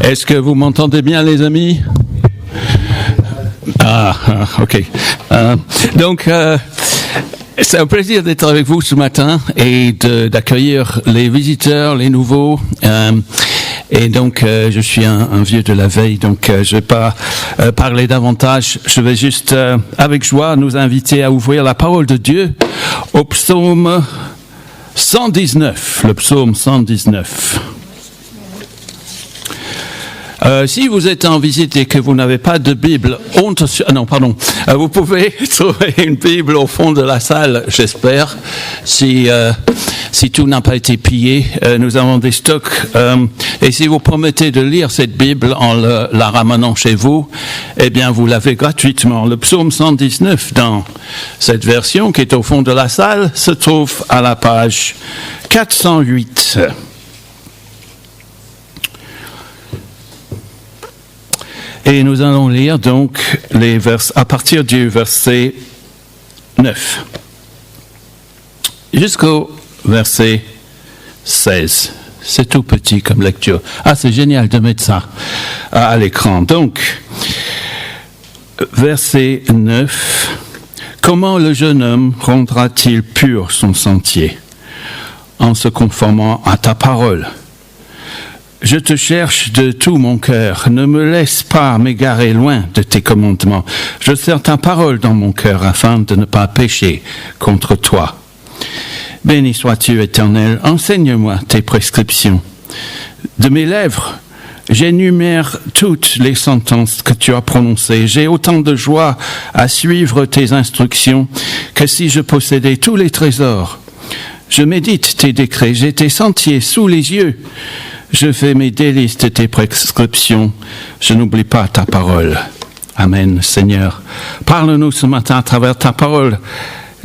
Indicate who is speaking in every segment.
Speaker 1: Est-ce que vous m'entendez bien, les amis? Ok. Donc, c'est un plaisir d'être avec vous ce matin et d'accueillir les visiteurs, les nouveaux. Et donc, je suis un vieux de la veille, donc je vais pas parler davantage. Je vais juste, avec joie, nous inviter à ouvrir la parole de Dieu au psaume 119, le psaume 119. Si vous êtes en visite et que vous n'avez pas de Bible, vous pouvez trouver une Bible au fond de la salle, j'espère. Si tout n'a pas été pillé, nous avons des stocks. Et si vous promettez de lire cette Bible en la ramenant chez vous, eh bien, vous l'avez gratuitement. Le psaume 119, dans cette version qui est au fond de la salle, se trouve à la page 408. Et nous allons lire donc les versets à partir du verset 9 jusqu'au verset 16. C'est tout petit comme lecture. C'est génial de mettre ça à l'écran. Donc, verset 9. Comment le jeune homme rendra-t-il pur son sentier en se conformant à ta parole? Je te cherche de tout mon cœur. Ne me laisse pas m'égarer loin de tes commandements. Je serre ta parole dans mon cœur afin de ne pas pécher contre toi. Béni sois-tu, Éternel. Enseigne-moi tes prescriptions. De mes lèvres, j'énumère toutes les sentences que tu as prononcées. J'ai autant de joie à suivre tes instructions que si je possédais tous les trésors. Je médite tes décrets. J'ai tes sentiers sous les yeux. Je fais mes délices de tes prescriptions. Je n'oublie pas ta parole. Amen, Seigneur. Parle-nous ce matin à travers ta parole.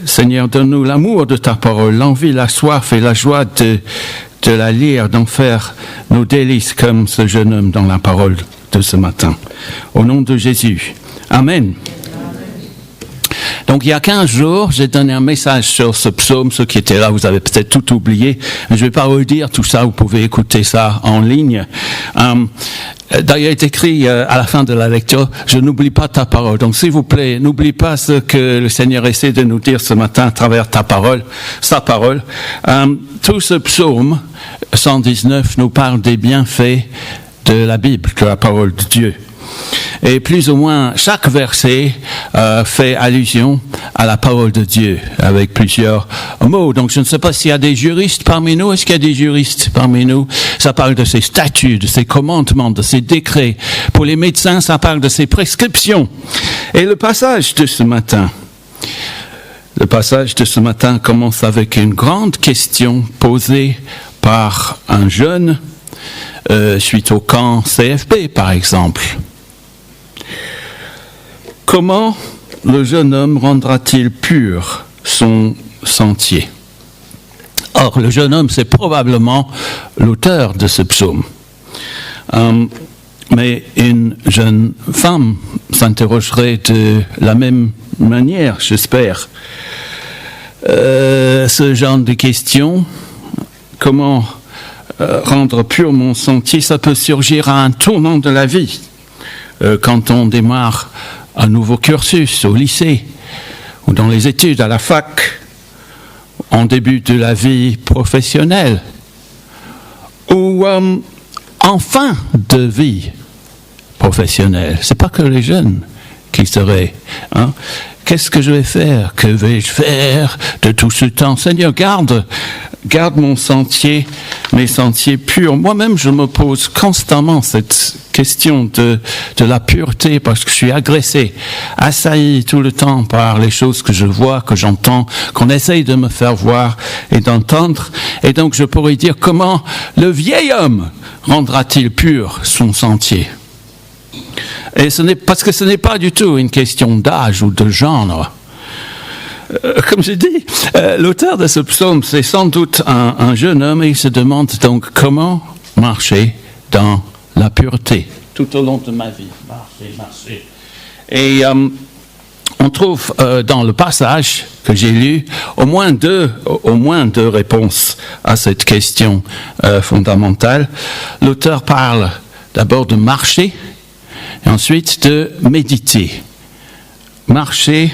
Speaker 1: Seigneur, donne-nous l'amour de ta parole, l'envie, la soif et la joie de la lire, d'en faire nos délices comme ce jeune homme dans la parole de ce matin. Au nom de Jésus. Amen. Donc, il y a 15 jours, j'ai donné un message sur ce psaume. Ceux qui étaient là, vous avez peut-être tout oublié. Je ne vais pas redire tout ça. Vous pouvez écouter ça en ligne. D'ailleurs, il est écrit à la fin de la lecture, « Je n'oublie pas ta parole ». Donc, s'il vous plaît, n'oublie pas ce que le Seigneur essaie de nous dire ce matin à travers ta parole, sa parole. Tout ce psaume 119 nous parle des bienfaits de la Bible, de la parole de Dieu. Et plus ou moins chaque verset fait allusion à la parole de Dieu avec plusieurs mots. Donc je ne sais pas s'il y a des juristes parmi nous. Est-ce qu'il y a des juristes parmi nous? Ça parle de ses statuts, de ses commandements, de ses décrets. Pour les médecins, ça parle de ses prescriptions. Et le passage de ce matin commence avec une grande question posée par un jeune suite au camp CFP, par exemple. Comment le jeune homme rendra-t-il pur son sentier? Or, le jeune homme, c'est probablement l'auteur de ce psaume. Mais une jeune femme s'interrogerait de la même manière, j'espère. Ce genre de questions, comment rendre pur mon sentier, ça peut surgir à un tournant de la vie. Quand on démarre un nouveau cursus au lycée ou dans les études à la fac, en début de la vie professionnelle ou en fin de vie professionnelle. C'est pas que les jeunes qui seraient. Qu'est-ce que je vais faire? Que vais-je faire de tout ce temps? Seigneur, garde mon sentier, mes sentiers purs. Moi-même, je me pose constamment cette question de la pureté parce que je suis agressé, assailli tout le temps par les choses que je vois, que j'entends, qu'on essaye de me faire voir et d'entendre. Et donc, je pourrais dire comment le vieil homme rendra-t-il pur son sentier? Et parce que ce n'est pas du tout une question d'âge ou de genre. Comme j'ai dit, l'auteur de ce psaume, c'est sans doute un jeune homme et il se demande donc comment marcher dans la pureté tout au long de ma vie. Marcher. Et on trouve dans le passage que j'ai lu au moins deux réponses à cette question fondamentale. L'auteur parle d'abord de marcher et ensuite de méditer. Marcher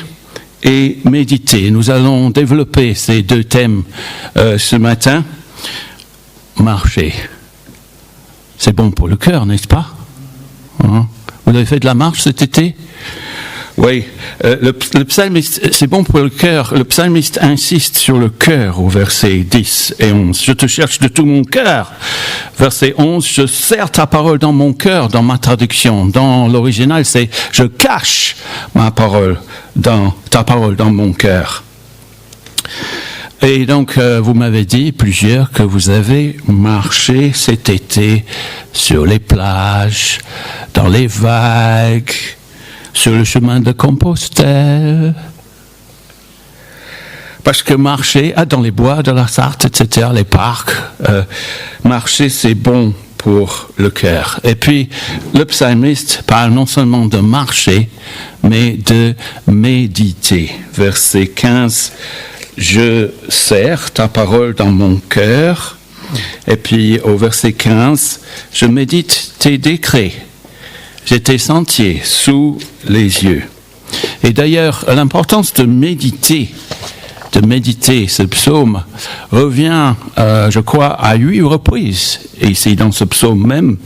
Speaker 1: et méditer. Nous allons développer ces deux thèmes ce matin. Marcher. C'est bon pour le cœur, n'est-ce pas? Hein? Vous avez fait de la marche cet été? Oui, le psalmiste, c'est bon pour le cœur. Le psalmiste insiste sur le cœur au verset 10 et 11. Je te cherche de tout mon cœur. Verset 11, je serre ta parole dans mon cœur, dans ma traduction. Dans l'original, c'est je cache ta parole dans mon cœur. Et donc, vous m'avez dit plusieurs que vous avez marché cet été sur les plages, dans les vagues, sur le chemin de Compostelle. Parce que marcher, dans les bois de la Sarthe, etc., les parcs, marcher c'est bon pour le cœur. Et puis, le psalmiste parle non seulement de marcher, mais de méditer. Verset 15, je serre ta parole dans mon cœur. Et puis, au verset 15, je médite tes décrets. J'ai tes sentiers sous les yeux. Et d'ailleurs, l'importance de méditer ce psaume revient, je crois, à 8 reprises, ici dans ce psaume même.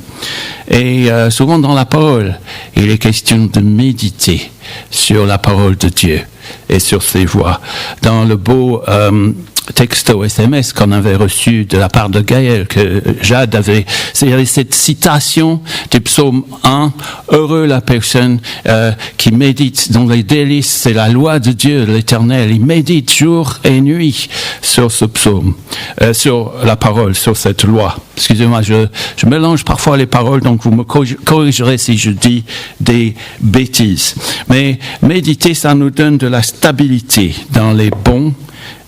Speaker 1: Et souvent dans la parole, il est question de méditer sur la parole de Dieu et sur ses voies. Dans le beau texto SMS qu'on avait reçu de la part de Gaël, que Jade avait, c'est cette citation du psaume 1, heureux la personne qui médite dans les délices, c'est la loi de Dieu, l'Éternel. Il médite jour et nuit sur ce psaume, sur la parole, sur cette loi. Excusez-moi, je mélange parfois les paroles, donc vous me corrigerez si je dis des bêtises. Mais méditer, ça nous donne de la stabilité dans les bons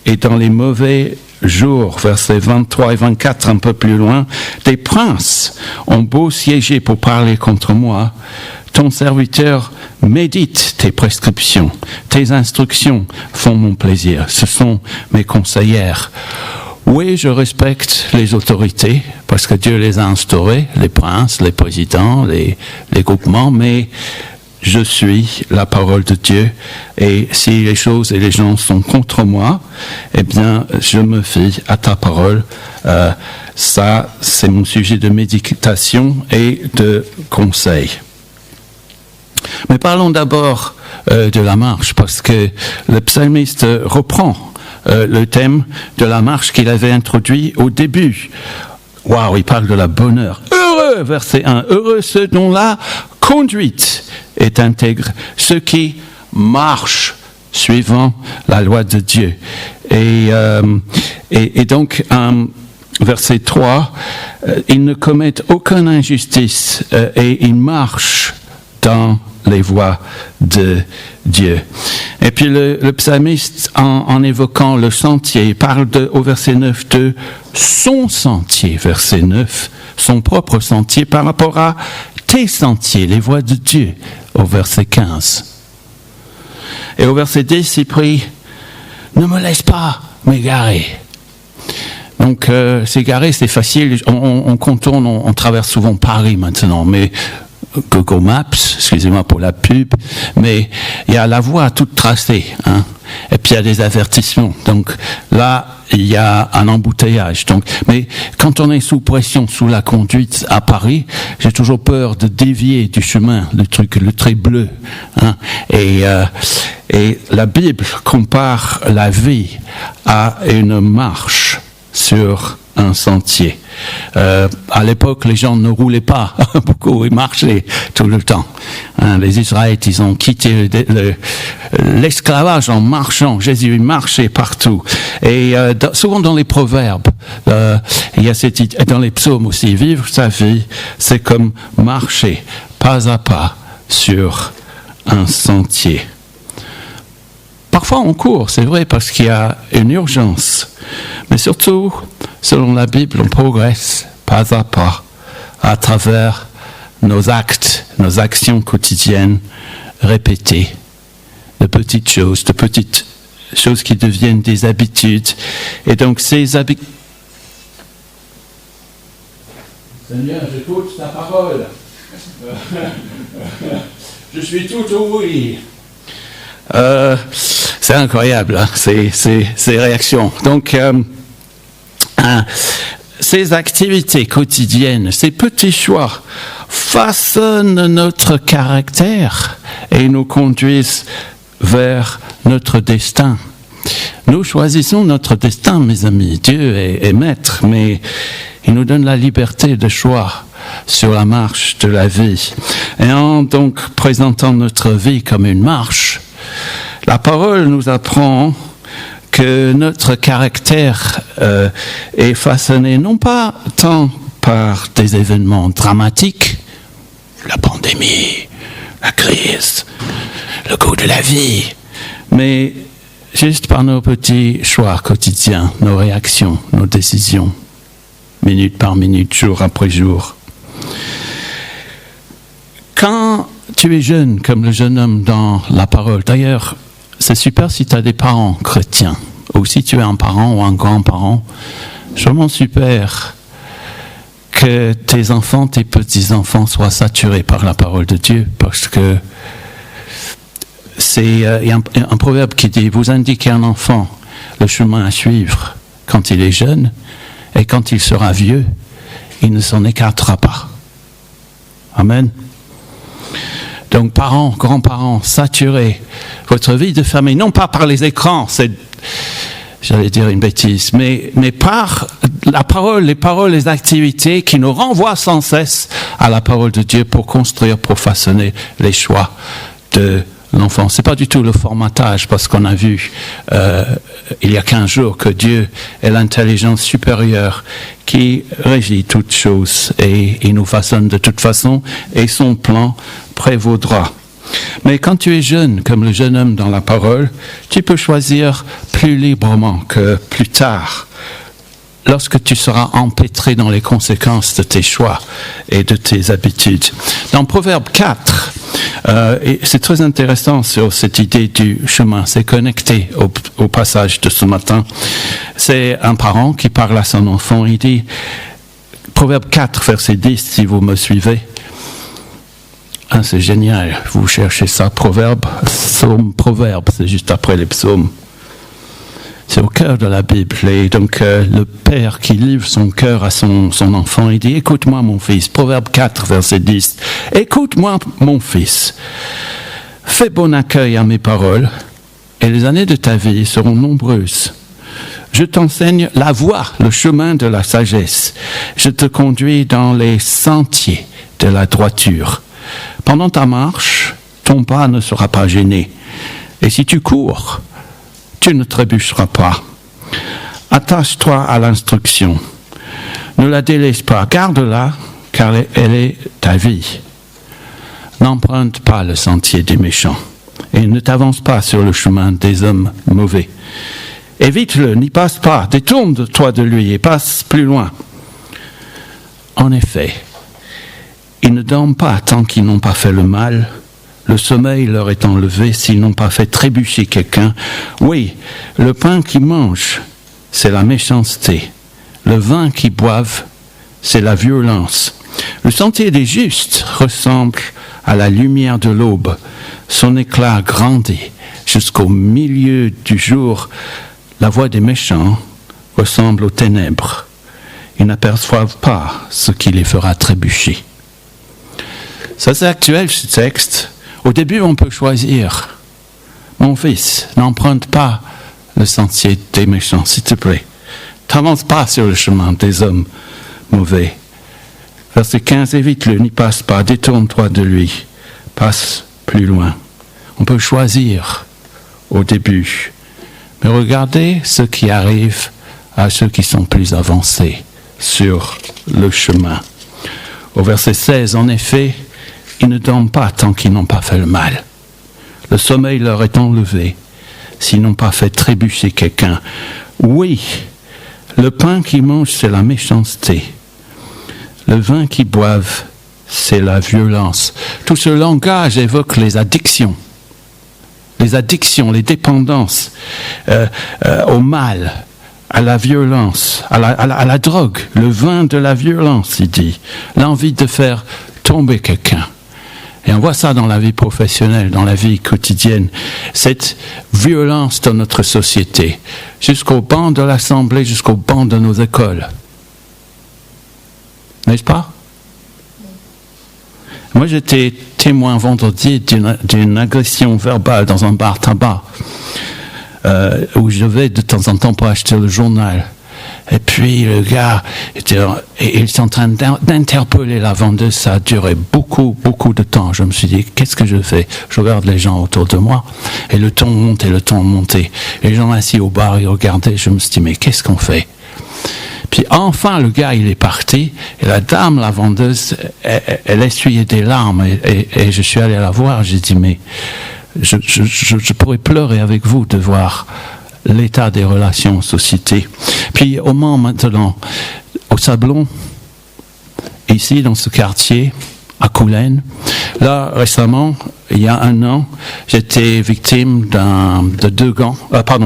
Speaker 1: et dans les mauvais jours. Versets 23 et 24, un peu plus loin. Des princes ont beau siéger pour parler contre moi. Ton serviteur médite tes prescriptions. Tes instructions font mon plaisir. Ce sont mes conseillères. Oui, je respecte les autorités parce que Dieu les a instaurées, les princes, les présidents, les groupements, mais je suis la parole de Dieu et si les choses et les gens sont contre moi, eh bien, je me fie à ta parole. Ça, c'est mon sujet de méditation et de conseil. Mais parlons d'abord de la marche parce que le psalmiste reprend le thème de la marche qu'il avait introduit au début. Waouh, il parle de la bonheur. Heureux, verset 1, heureux ceux dont la conduite est intègre, ceux qui marchent suivant la loi de Dieu. Et donc, verset 3, ils ne commettent aucune injustice et ils marchent dans les voies de Dieu. Et puis le psalmiste, en évoquant le sentier, il parle au verset 9 de son sentier, verset 9, son propre sentier par rapport à tes sentiers, les voies de Dieu, au verset 15. Et au verset 10, il prie, ne me laisse pas m'égarer. Donc, s'égarer, c'est facile, on contourne, on traverse souvent Paris maintenant, mais Google Maps, excusez-moi pour la pub, mais il y a la voie toute tracée, hein, et puis il y a des avertissements. Donc là, il y a un embouteillage. Donc, mais quand on est sous pression, sous la conduite à Paris, j'ai toujours peur de dévier du chemin, le trait bleu. Hein, et la Bible compare la vie à une marche sur un sentier. À l'époque, les gens ne roulaient pas beaucoup, ils marchaient tout le temps. Hein, les Israélites, ils ont quitté l'esclavage en marchant. Jésus marchait partout. Et souvent dans les proverbes, il y a cette idée, dans les psaumes aussi, vivre sa vie, c'est comme marcher pas à pas sur un sentier. Parfois on court, c'est vrai, parce qu'il y a une urgence. Mais surtout, selon la Bible, on progresse pas à pas à travers nos actes, nos actions quotidiennes répétées de petites choses qui deviennent des habitudes. Et donc ces habitudes... Seigneur, j'écoute ta parole. Je suis tout oui. C'est incroyable, hein, ces réactions. Donc, ces activités quotidiennes, ces petits choix façonnent notre caractère et nous conduisent vers notre destin. Nous choisissons notre destin, mes amis. Dieu est maître, mais il nous donne la liberté de choix sur la marche de la vie. Et en donc présentant notre vie comme une marche, la parole nous apprend que notre caractère est façonné non pas tant par des événements dramatiques, la pandémie, la crise, le coût de la vie, mais juste par nos petits choix quotidiens, nos réactions, nos décisions, minute par minute, jour après jour. Quand tu es jeune, comme le jeune homme dans la parole, d'ailleurs, c'est super si tu as des parents chrétiens, ou si tu es un parent ou un grand-parent, c'est vraiment super que tes enfants, tes petits-enfants soient saturés par la parole de Dieu, parce que il y a un proverbe qui dit, vous indiquez à un enfant le chemin à suivre quand il est jeune, et quand il sera vieux, il ne s'en écartera pas. Amen. Donc, parents, grands-parents, saturez votre vie de famille, non pas par les écrans, j'allais dire une bêtise, mais par la parole, les activités qui nous renvoient sans cesse à la parole de Dieu pour construire, pour façonner les choix de l'enfant. C'est pas du tout le formatage, parce qu'on a vu il y a 15 jours que Dieu est l'intelligence supérieure qui régit toutes choses et il nous façonne de toute façon et son plan prévaudra. Mais quand tu es jeune, comme le jeune homme dans la parole, tu peux choisir plus librement que plus tard, lorsque tu seras empêtré dans les conséquences de tes choix et de tes habitudes. Dans Proverbe 4, et c'est très intéressant sur cette idée du chemin, c'est connecté au passage de ce matin. C'est un parent qui parle à son enfant, il dit, Proverbe 4, verset 10, si vous me suivez. Ah, c'est génial, vous cherchez ça, Proverbe, c'est juste après les psaumes. C'est au cœur de la Bible. Et donc, le père qui livre son cœur à son enfant, il dit, écoute-moi mon fils, Proverbe 4, verset 10, écoute-moi mon fils, fais bon accueil à mes paroles, et les années de ta vie seront nombreuses. Je t'enseigne la voie, le chemin de la sagesse. Je te conduis dans les sentiers de la droiture. Pendant ta marche, ton pas ne sera pas gêné. Et si tu cours, tu ne trébucheras pas. Attache-toi à l'instruction. Ne la délaisse pas. Garde-la, car elle est ta vie. N'emprunte pas le sentier des méchants. Et ne t'avance pas sur le chemin des hommes mauvais. Évite-le, n'y passe pas. Détourne-toi de lui et passe plus loin. En effet, ils ne dorment pas tant qu'ils n'ont pas fait le mal. Le sommeil leur est enlevé s'ils n'ont pas fait trébucher quelqu'un. Oui, le pain qu'ils mangent, c'est la méchanceté. Le vin qu'ils boivent, c'est la violence. Le sentier des justes ressemble à la lumière de l'aube. Son éclat grandit jusqu'au milieu du jour. La voix des méchants ressemble aux ténèbres. Ils n'aperçoivent pas ce qui les fera trébucher. Ça, c'est actuel, ce texte. Au début, on peut choisir. Mon fils, n'emprunte pas le sentier des méchants, s'il te plaît. T'avance pas sur le chemin des hommes mauvais. Verset 15, évite-le, n'y passe pas, détourne-toi de lui. Passe plus loin. On peut choisir au début. Mais regardez ce qui arrive à ceux qui sont plus avancés sur le chemin. Au verset 16, en effet, ils ne dorment pas tant qu'ils n'ont pas fait le mal. Le sommeil leur est enlevé s'ils n'ont pas fait trébucher quelqu'un. Oui, le pain qu'ils mangent, c'est la méchanceté. Le vin qu'ils boivent, c'est la violence. Tout ce langage évoque les addictions. les addictions, les dépendances au mal, à la violence, à la drogue, le vin de la violence, il dit, l'envie de faire tomber quelqu'un. Et on voit ça dans la vie professionnelle, dans la vie quotidienne, cette violence dans notre société, jusqu'au banc de l'Assemblée, jusqu'au banc de nos écoles. N'est-ce pas? Moi, j'étais témoin vendredi d'une agression verbale dans un bar tabac, où je vais de temps en temps pour acheter le journal. Et puis le gars, il est en train d'interpeller la vendeuse. Ça a duré beaucoup de temps. Je me suis dit, qu'est-ce que je fais? Je regarde les gens autour de moi, et le ton monte et le ton montait. Les gens assis au bar, ils regardaient. Je me suis dit, mais qu'est-ce qu'on fait? Puis enfin, le gars, il est parti, et la dame, la vendeuse, elle essuyait des larmes, et je suis allé la voir. J'ai dit, mais je pourrais pleurer avec vous de voir l'état des relations en société. Puis au Mans maintenant, au Sablon, ici dans ce quartier, à Coulennes, là récemment, il y a 1 an, j'étais victime de 2 gangs.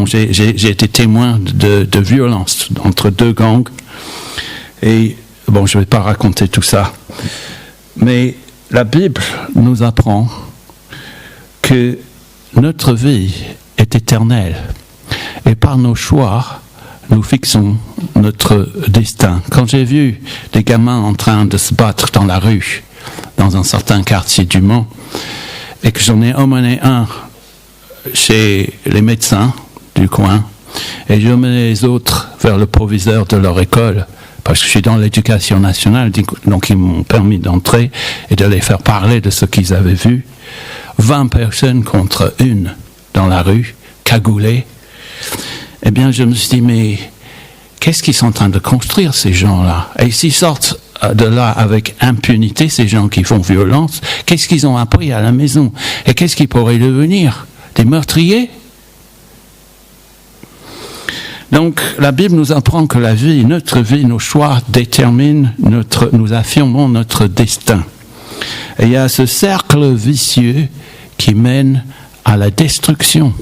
Speaker 1: J'ai été témoin de violence entre 2 gangs. Et bon, je ne vais pas raconter tout ça. Mais la Bible nous apprend que notre vie est éternelle. Et par nos choix, nous fixons notre destin. Quand j'ai vu des gamins en train de se battre dans la rue, dans un certain quartier du Mans, et que j'en ai emmené un chez les médecins du coin, et j'ai emmené les autres vers le proviseur de leur école, parce que je suis dans l'éducation nationale, donc ils m'ont permis d'entrer et de les faire parler de ce qu'ils avaient vu. 20 personnes contre 1 dans la rue, cagoulées. Eh bien, je me suis dit, mais qu'est-ce qu'ils sont en train de construire, ces gens-là? Et s'ils sortent de là avec impunité, ces gens qui font violence, qu'est-ce qu'ils ont appris à la maison? Et qu'est-ce qu'ils pourraient devenir? Des meurtriers? Donc, la Bible nous apprend que la vie, notre vie, nos choix déterminent nous affirmons notre destin. Et il y a ce cercle vicieux qui mène à la destruction.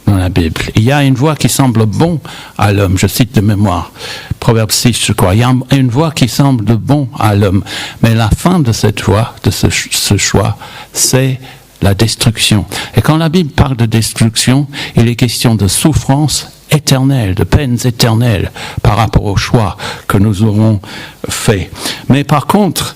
Speaker 1: Dans la Bible, il y a une voie qui semble bon à l'homme, je cite de mémoire, Proverbe 6, je crois, il y a une voie qui semble bon à l'homme, mais la fin de cette voie, de ce choix, c'est la destruction. Et quand la Bible parle de destruction, il est question de souffrance éternelle, de peines éternelles par rapport au choix que nous aurons fait. Mais par contre,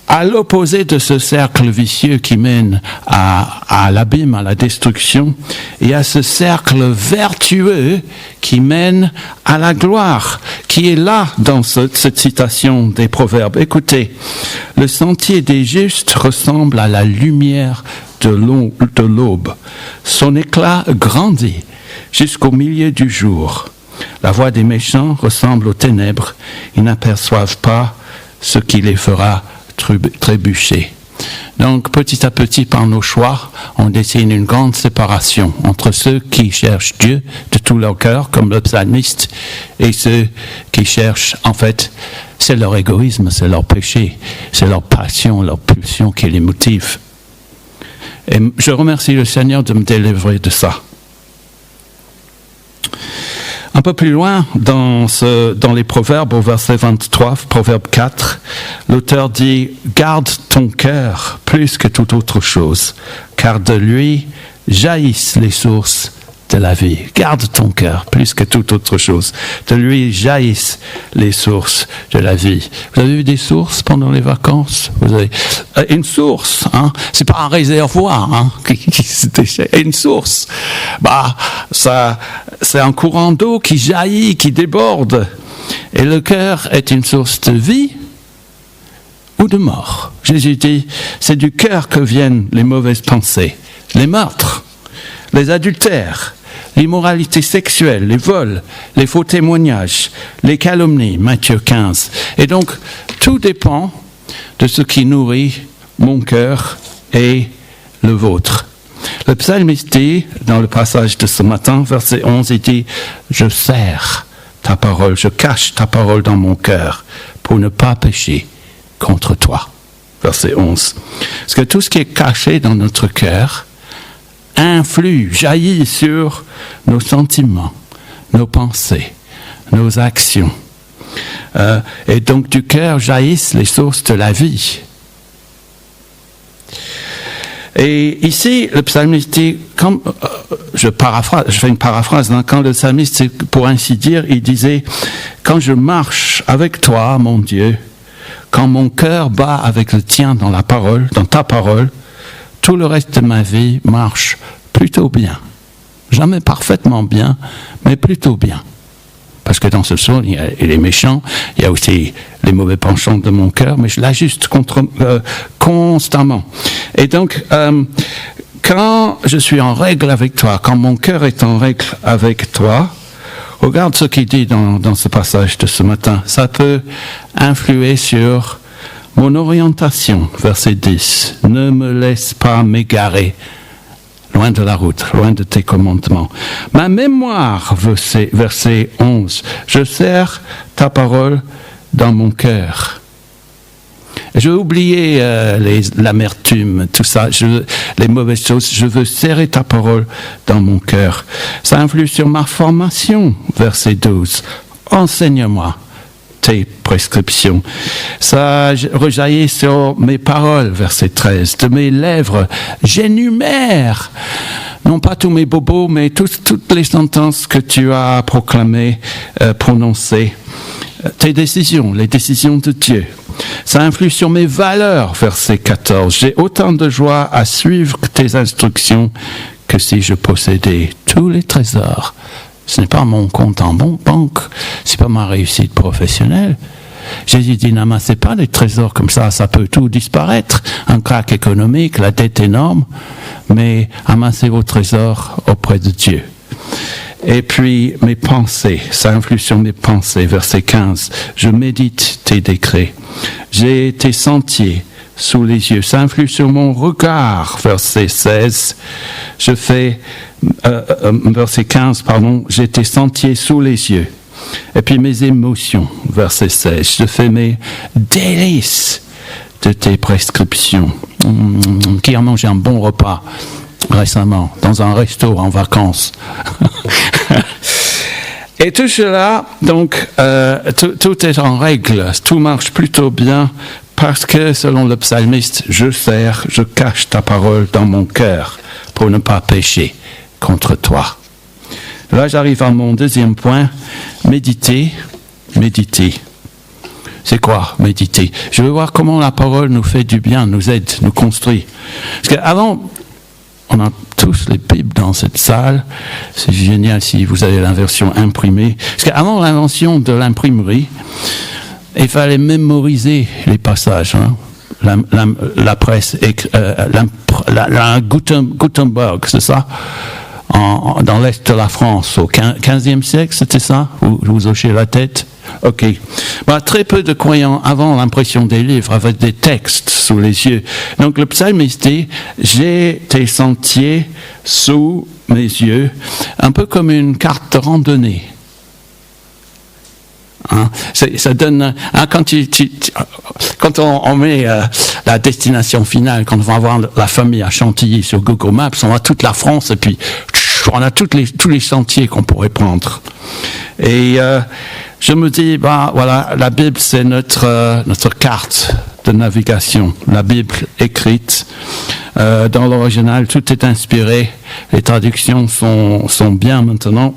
Speaker 1: à l'opposé de ce cercle vicieux qui mène à l'abîme, à la destruction, il y a ce cercle vertueux qui mène à la gloire, qui est là dans cette citation des Proverbes. Écoutez, le sentier des justes ressemble à la lumière de l'aube. Son éclat grandit jusqu'au milieu du jour. La voie des méchants ressemble aux ténèbres. Ils n'aperçoivent pas ce qui les fera trébucher. Donc, petit à petit, par nos choix, on dessine une grande séparation entre ceux qui cherchent Dieu de tout leur cœur, comme le psalmiste, et ceux qui cherchent, en fait, c'est leur égoïsme, c'est leur péché, c'est leur passion, leur pulsion qui les motive. Et je remercie le Seigneur de me délivrer de ça. Un peu plus loin, dans les Proverbes, au verset 23, Proverbe 4, l'auteur dit « Garde ton cœur plus que toute autre chose, car de lui jaillissent les sources de la vie. » Garde ton cœur plus que toute autre chose. De lui jaillissent les sources de la vie. Vous avez vu des sources pendant les vacances? Vous avez une source, hein? C'est pas un réservoir, hein? Une source. Ça, c'est un courant d'eau qui jaillit, qui déborde. Et le cœur est une source de vie ou de mort. Jésus dit, c'est du cœur que viennent les mauvaises pensées, les meurtres, les adultères, l'immoralité sexuelle, les vols, les faux témoignages, les calomnies, Matthieu 15. Et donc, tout dépend de ce qui nourrit mon cœur et le vôtre. Le psalmiste dit, dans le passage de ce matin, verset 11, il dit « Je serre ta parole, je cache ta parole dans mon cœur pour ne pas pécher contre toi. » Verset 11. Parce que tout ce qui est caché dans notre cœur influe, jaillit sur nos sentiments, nos pensées, nos actions. Et donc du cœur jaillissent les sources de la vie. Et ici, le psalmiste dit, je fais une paraphrase, hein, quand le psalmiste, pour ainsi dire, il disait, quand je marche avec toi, mon Dieu, quand mon cœur bat avec le tien dans ta parole, tout le reste de ma vie marche plutôt bien. Jamais parfaitement bien, mais plutôt bien. Parce que dans ce psaume, il y a les méchants, il y a aussi les mauvais penchants de mon cœur, mais je l'ajuste constamment. Et donc, quand je suis en règle avec toi, quand mon cœur est en règle avec toi, regarde ce qu'il dit dans ce passage de ce matin. Ça peut influer sur mon orientation, verset 10. Ne me laisse pas m'égarer. Loin de la route, loin de tes commandements. Ma mémoire, verset 11, je serre ta parole dans mon cœur. Je veux oublier l'amertume, tout ça, les mauvaises choses. Je veux serrer ta parole dans mon cœur. Ça influe sur ma formation, verset 12. Enseigne-moi tes prescriptions. Ça rejaillit sur mes paroles, verset 13. De mes lèvres, j'énumère, non pas tous mes bobos, mais toutes les sentences que tu as proclamées, prononcées. Tes décisions, les décisions de Dieu. Ça influe sur mes valeurs, verset 14. J'ai autant de joie à suivre tes instructions que si je possédais tous les trésors. Ce n'est pas mon compte en banque, c'est pas ma réussite professionnelle. Jésus dit, n'amassez pas des trésors comme ça peut tout disparaître. Un crack économique, la dette énorme, mais amassez vos trésors auprès de Dieu. Et puis, mes pensées, ça influe sur mes pensées, verset 15. Je médite tes décrets. J'ai tes sentiers sous les yeux. Ça influe sur mon regard, verset 16. Verset 15, pardon. J'ai tes sentiers sous les yeux. Et puis mes émotions, verset 16. Je fais mes délices de tes prescriptions. Qui a mangé un bon repas récemment, dans un resto en vacances. Et tout cela, donc, tout est en règle, tout marche plutôt bien, parce que, selon le psalmiste, je cache ta parole dans mon cœur pour ne pas pécher contre toi. Là, j'arrive à mon deuxième point, méditer. C'est quoi, méditer? Je veux voir comment la parole nous fait du bien, nous aide, nous construit. Parce qu'avant, on a tous les Bibles dans cette salle. C'est génial si vous avez la version imprimée. Parce qu'avant l'invention de l'imprimerie, il fallait mémoriser les passages. Hein. La presse, Gutenberg, c'est ça, dans l'Est de la France, au 15e siècle, c'était ça? Vous hochez la tête? Ok. Très peu de croyants avant l'impression des livres avaient des textes sous les yeux. Donc le psalmiste dit, j'ai tes sentiers sous mes yeux, un peu comme une carte de randonnée. Hein, ça donne, hein, quand on met la destination finale, quand on va voir la famille à Chantilly sur Google Maps, on a toute la France et puis on a tous les sentiers qu'on pourrait prendre. Et je me dis, voilà, la Bible c'est notre carte de navigation. La Bible écrite dans l'original, tout est inspiré. Les traductions sont bien maintenant.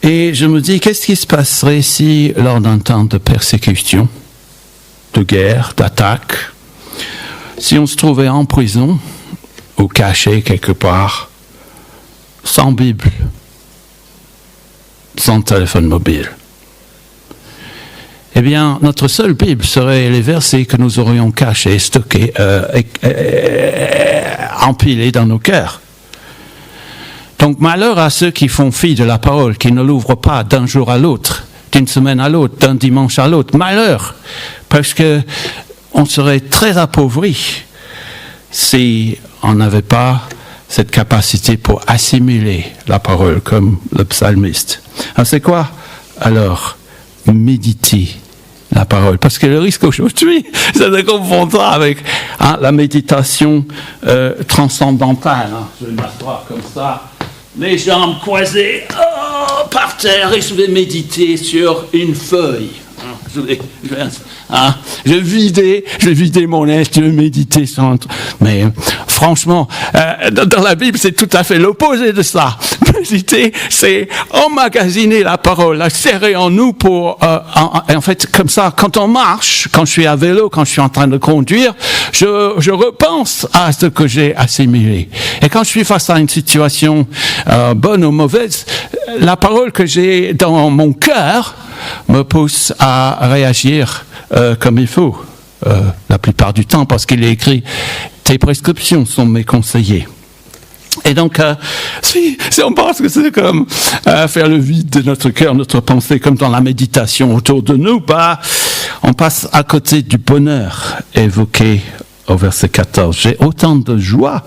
Speaker 1: Et je me dis, qu'est-ce qui se passerait si, lors d'un temps de persécution, de guerre, d'attaque, si on se trouvait en prison ou caché quelque part, sans Bible, sans téléphone mobile? Eh bien, notre seule Bible serait les versets que nous aurions cachés, stockés, empilés dans nos cœurs. Donc, malheur à ceux qui font fi de la parole, qui ne l'ouvrent pas d'un jour à l'autre, d'une semaine à l'autre, d'un dimanche à l'autre. Malheur, parce que on serait très appauvri si on n'avait pas cette capacité pour assimiler la parole, comme le psalmiste. Alors, c'est quoi? Alors, méditer la parole. Parce que le risque aujourd'hui, c'est de confondre avec la méditation transcendantale. Je vais m'asseoir comme ça, les jambes croisées par terre, et je vais méditer sur une feuille. Je vais vider mon être, je vais méditer sur mais franchement, dans la Bible, c'est tout à fait l'opposé de ça. Méditer, c'est emmagasiner la parole, la serrer en nous pour... en fait, comme ça, quand on marche, quand je suis à vélo, quand je suis en train de conduire, je repense à ce que j'ai assimilé. Et quand je suis face à une situation bonne ou mauvaise, la parole que j'ai dans mon cœur me pousse à réagir comme il faut, la plupart du temps, parce qu'il est écrit « Tes prescriptions sont mes conseillers ». Et donc, si on pense que c'est comme faire le vide de notre cœur, notre pensée, comme dans la méditation autour de nous, on passe à côté du bonheur évoqué au verset 14. J'ai autant de joie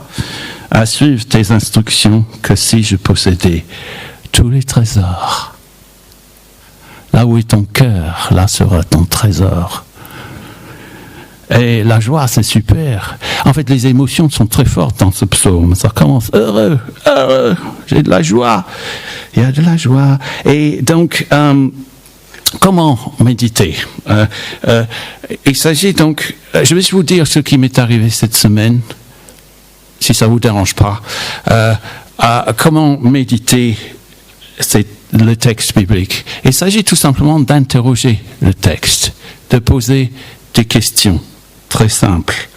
Speaker 1: à suivre tes instructions que si je possédais tous les trésors. Là où est ton cœur, là sera ton trésor. Et la joie, c'est super. En fait, les émotions sont très fortes dans ce psaume. Ça commence heureux, j'ai de la joie. Il y a de la joie. Et donc, comment méditer? Il s'agit donc, je vais vous dire ce qui m'est arrivé cette semaine, si ça ne vous dérange pas. Comment méditer, c'est le texte biblique. Il s'agit tout simplement d'interroger le texte, de poser des questions très simples.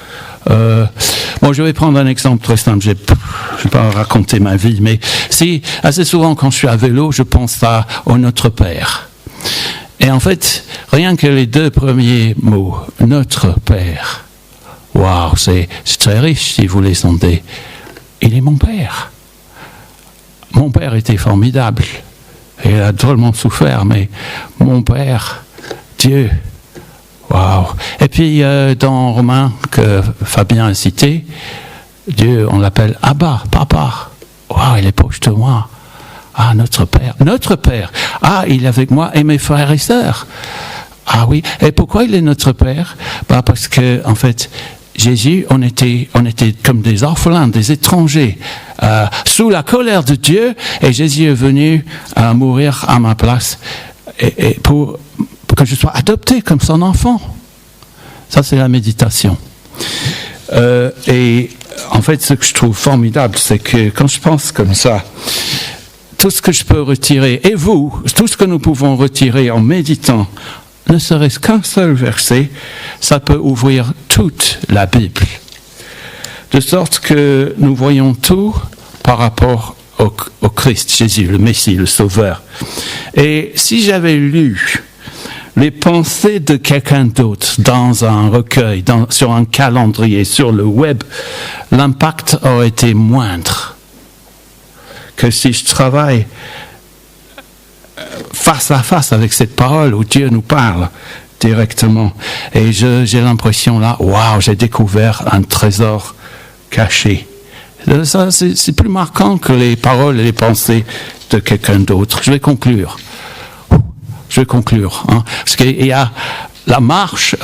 Speaker 1: Je vais prendre un exemple très simple. Je ne vais pas raconter ma vie, mais assez souvent quand je suis à vélo, je pense au Notre Père. Et en fait, rien que les 2 premiers mots, Notre Père, waouh, c'est très riche si vous les sentez. Il est mon Père. Mon Père était formidable. Il a drôlement souffert, mais mon Père, Dieu, waouh. Et puis, dans Romains, que Fabien a cité, Dieu, on l'appelle Abba, Papa. Waouh, il est proche de moi. Ah, notre Père. Ah, il est avec moi et mes frères et sœurs. Ah oui. Et pourquoi il est notre Père? Parce que, en fait, Jésus, on était comme des orphelins, des étrangers, sous la colère de Dieu, et Jésus est venu mourir à ma place, et pour que je sois adopté comme son enfant. Ça, c'est la méditation. Et en fait, ce que je trouve formidable, c'est que quand je pense comme ça, tout ce que je peux retirer, et vous, tout ce que nous pouvons retirer en méditant, ne serait-ce qu'un seul verset, ça peut ouvrir toute la Bible. De sorte que nous voyons tout par rapport au Christ, Jésus, le Messie, le Sauveur. Et si j'avais lu les pensées de quelqu'un d'autre dans un recueil, sur un calendrier, sur le web, l'impact aurait été moindre que si je travaille face à face avec cette parole où Dieu nous parle directement. Et j'ai l'impression là, waouh, j'ai découvert un trésor caché. Ça, c'est plus marquant que les paroles et les pensées de quelqu'un d'autre. Je vais conclure. Parce qu'il y a la marche,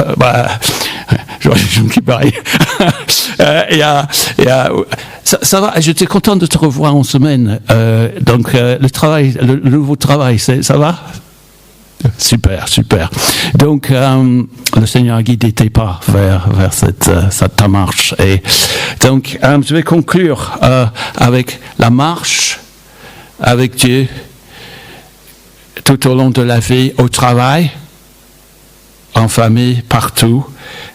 Speaker 1: je me dis pareil. Ça va, j'étais content de te revoir en semaine. Donc, le nouveau travail, ça va? Super. Donc, le Seigneur a guidé tes pas vers ta marche. Et donc, je vais conclure avec la marche avec Dieu tout au long de la vie, au travail, en famille, partout,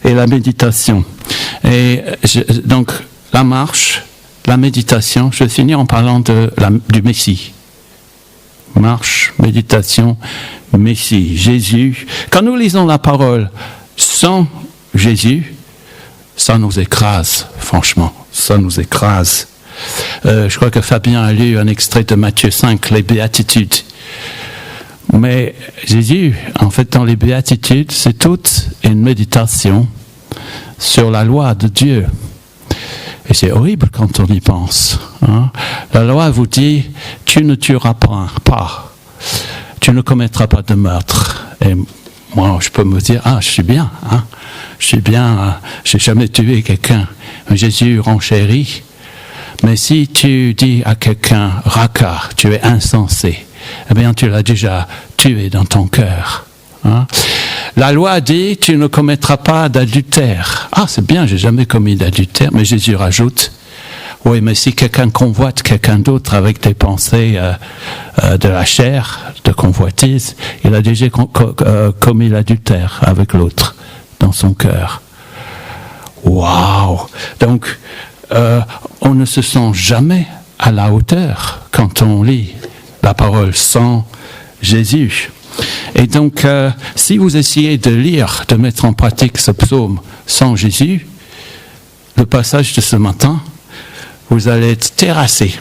Speaker 1: et la méditation. Et donc, la marche, la méditation, je vais finir en parlant du Messie. Marche, méditation, Messie, Jésus. Quand nous lisons la parole sans Jésus, ça nous écrase, franchement, ça nous écrase. Je crois que Fabien a lu un extrait de Matthieu 5, les béatitudes. Mais Jésus, en fait, dans les béatitudes, c'est toute une méditation sur la loi de Dieu. Et c'est horrible quand on y pense. Hein. La loi vous dit, tu ne tueras pas, tu ne commettras pas de meurtre. Et moi, je peux me dire, je suis bien, j'ai jamais tué quelqu'un. Jésus renchérit. Mais si tu dis à quelqu'un, Raka, tu es insensé, eh bien, tu l'as déjà tué dans ton cœur. Hein? La loi dit, tu ne commettras pas d'adultère. C'est bien, j'ai jamais commis d'adultère, mais Jésus rajoute, oui, mais si quelqu'un convoite quelqu'un d'autre avec des pensées de la chair, de convoitise, il a déjà commis l'adultère avec l'autre dans son cœur. Waouh! Donc, on ne se sent jamais à la hauteur quand on lit la parole sans Jésus. Et donc, si vous essayez de lire, de mettre en pratique ce psaume sans Jésus, le passage de ce matin, vous allez être terrassé.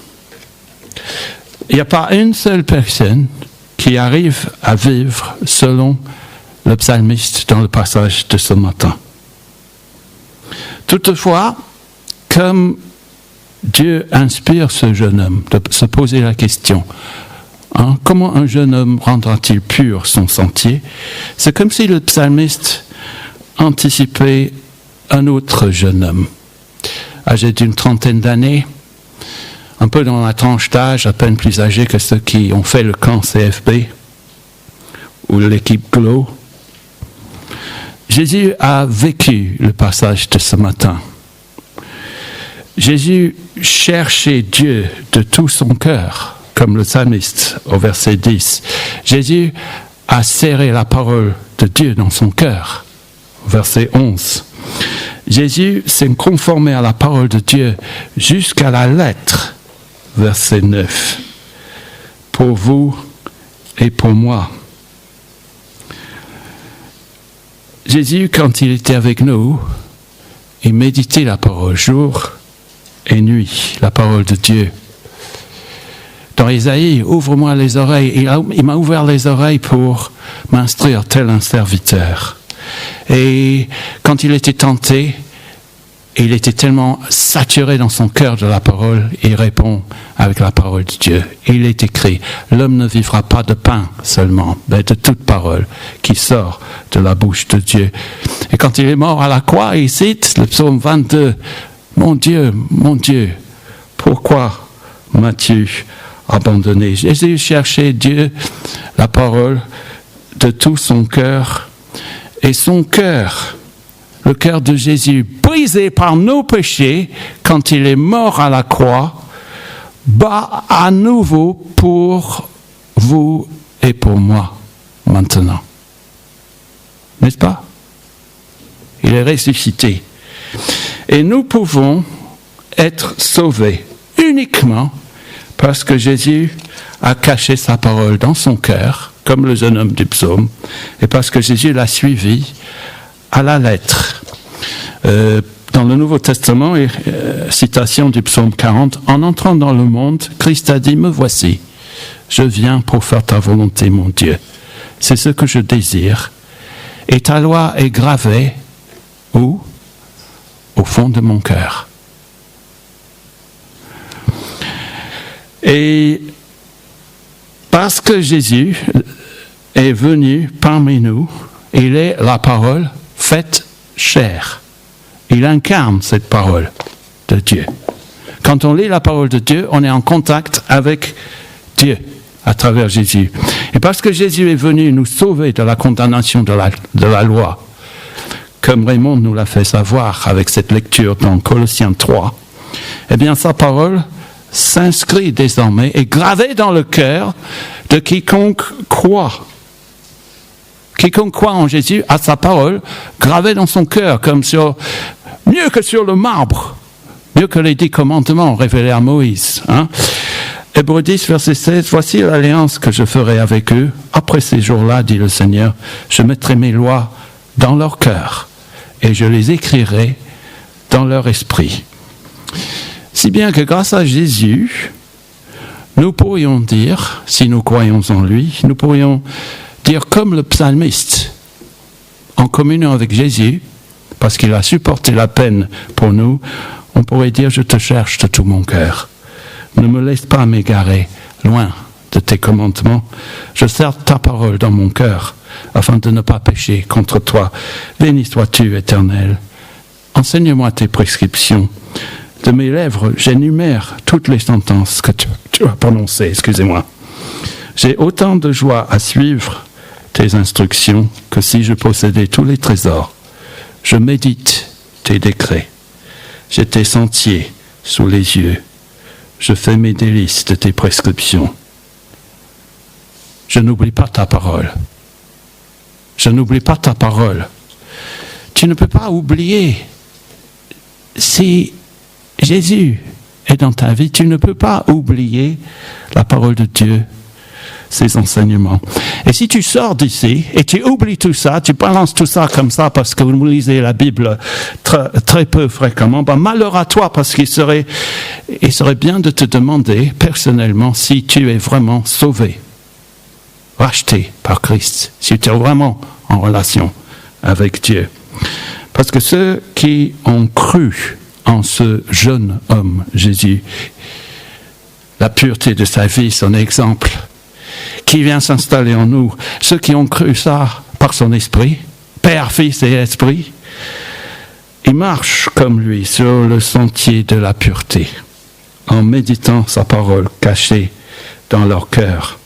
Speaker 1: Il n'y a pas une seule personne qui arrive à vivre selon le psalmiste dans le passage de ce matin. Toutefois, comme Dieu inspire ce jeune homme de se poser la question, comment un jeune homme rendra-t-il pur son sentier? C'est comme si le psalmiste anticipait un autre jeune homme, âgé d'une trentaine d'années, un peu dans la tranche d'âge, à peine plus âgé que ceux qui ont fait le camp CFB ou l'équipe GLOW. Jésus a vécu le passage de ce matin. Jésus cherchait Dieu de tout son cœur, comme le psalmiste au verset 10. Jésus a serré la parole de Dieu dans son cœur, verset 11. Jésus s'est conformé à la parole de Dieu jusqu'à la lettre, verset 9. Pour vous et pour moi. Jésus, quand il était avec nous, il méditait la parole jour et nuit, la parole de Dieu. Dans Isaïe, ouvre-moi les oreilles. Il m'a ouvert les oreilles pour m'instruire tel un serviteur. Et quand il était tenté, il était tellement saturé dans son cœur de la parole, il répond avec la parole de Dieu. Il est écrit, l'homme ne vivra pas de pain seulement, mais de toute parole qui sort de la bouche de Dieu. Et quand il est mort à la croix, il cite le psaume 22, mon Dieu, pourquoi m'as-tu abandonné? Jésus cherchait Dieu, la parole, de tout son cœur. Et son cœur, le cœur de Jésus, brisé par nos péchés, quand il est mort à la croix, bat à nouveau pour vous et pour moi, maintenant. N'est-ce pas? Il est ressuscité. Et nous pouvons être sauvés uniquement parce que Jésus a caché sa parole dans son cœur, comme le jeune homme du psaume, et parce que Jésus l'a suivi à la lettre. Dans le Nouveau Testament, citation du psaume 40, « En entrant dans le monde, Christ a dit, me voici, je viens pour faire ta volonté, mon Dieu. C'est ce que je désire. Et ta loi est gravée, où? Au fond de mon cœur. » Et parce que Jésus est venu parmi nous, il est la parole faite chair. Il incarne cette parole de Dieu. Quand on lit la parole de Dieu, on est en contact avec Dieu à travers Jésus. Et parce que Jésus est venu nous sauver de la condamnation de la loi, comme Raymond nous l'a fait savoir avec cette lecture dans Colossiens 3, eh bien sa parole s'inscrit désormais et gravée dans le cœur de quiconque croit. Quiconque croit en Jésus a sa parole gravée dans son cœur, comme mieux que sur le marbre, mieux que les 10 commandements révélés à Moïse. Hébreux 10, verset 16, « Voici l'alliance que je ferai avec eux. Après ces jours-là, dit le Seigneur, je mettrai mes lois dans leur cœur et je les écrirai dans leur esprit. » Si bien que grâce à Jésus, nous pourrions dire, si nous croyons en lui, nous pourrions dire comme le psalmiste, en communion avec Jésus, parce qu'il a supporté la peine pour nous, on pourrait dire, je te cherche de tout mon cœur. Ne me laisse pas m'égarer loin de tes commandements. Je serre ta parole dans mon cœur afin de ne pas pécher contre toi. Béni sois-tu, Éternel. Enseigne-moi tes prescriptions. De mes lèvres, j'énumère toutes les sentences que tu as prononcées. Excusez-moi. J'ai autant de joie à suivre tes instructions que si je possédais tous les trésors. Je médite tes décrets. J'ai tes sentiers sous les yeux. Je fais mes délices de tes prescriptions. Je n'oublie pas ta parole. Je n'oublie pas ta parole. Tu ne peux pas oublier. Si Jésus est dans ta vie, tu ne peux pas oublier la parole de Dieu, ses enseignements. Et si tu sors d'ici et tu oublies tout ça, tu balances tout ça comme ça parce que vous lisez la Bible très peu fréquemment, malheur à toi, parce qu'il serait bien de te demander personnellement si tu es vraiment sauvé, racheté par Christ, si tu es vraiment en relation avec Dieu. Parce que ceux qui ont cru en ce jeune homme, Jésus, la pureté de sa vie, son exemple, qui vient s'installer en nous, ceux qui ont cru ça par son esprit, Père, Fils et Esprit, ils marchent comme lui sur le sentier de la pureté, en méditant sa parole cachée dans leur cœur.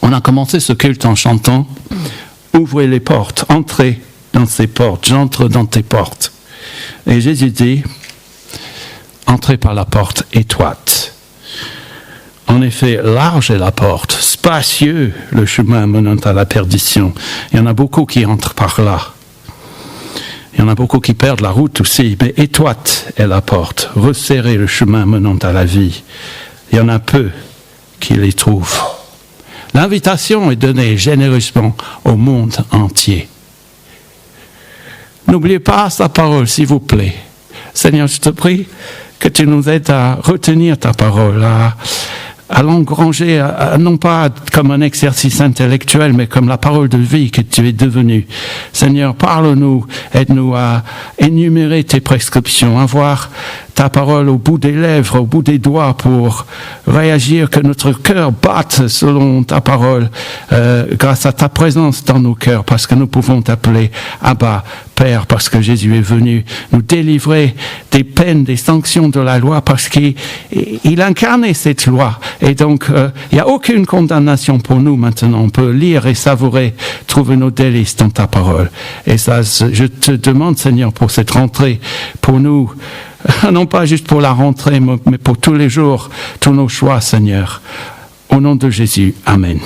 Speaker 1: On a commencé ce culte en chantant « Ouvrez les portes, entrez dans ces portes, j'entre dans tes portes ». Et Jésus dit « Entrez par la porte étroite ». En effet, large est la porte, spacieux le chemin menant à la perdition. Il y en a beaucoup qui entrent par là. Il y en a beaucoup qui perdent la route aussi, mais étroite est la porte, resserré le chemin menant à la vie. Il y en a peu qui les trouvent. L'invitation est donnée généreusement au monde entier. N'oubliez pas sa parole, s'il vous plaît. Seigneur, je te prie que tu nous aides à retenir ta parole, à l'engranger, non pas comme un exercice intellectuel, mais comme la parole de vie que tu es devenue. Seigneur, parle-nous, aide-nous à énumérer tes prescriptions, à voir ta parole au bout des lèvres, au bout des doigts pour réagir, que notre cœur batte selon ta parole, grâce à ta présence dans nos cœurs, parce que nous pouvons t'appeler Abba, Père, parce que Jésus est venu nous délivrer des peines, des sanctions de la loi, parce qu'il incarnait cette loi. Et donc, il n'y a aucune condamnation pour nous maintenant. On peut lire et savourer, trouver nos délices dans ta parole. Et ça, je te demande, Seigneur, pour cette rentrée, pour nous, non pas juste pour la rentrée, mais pour tous les jours, tous nos choix, Seigneur. Au nom de Jésus, Amen.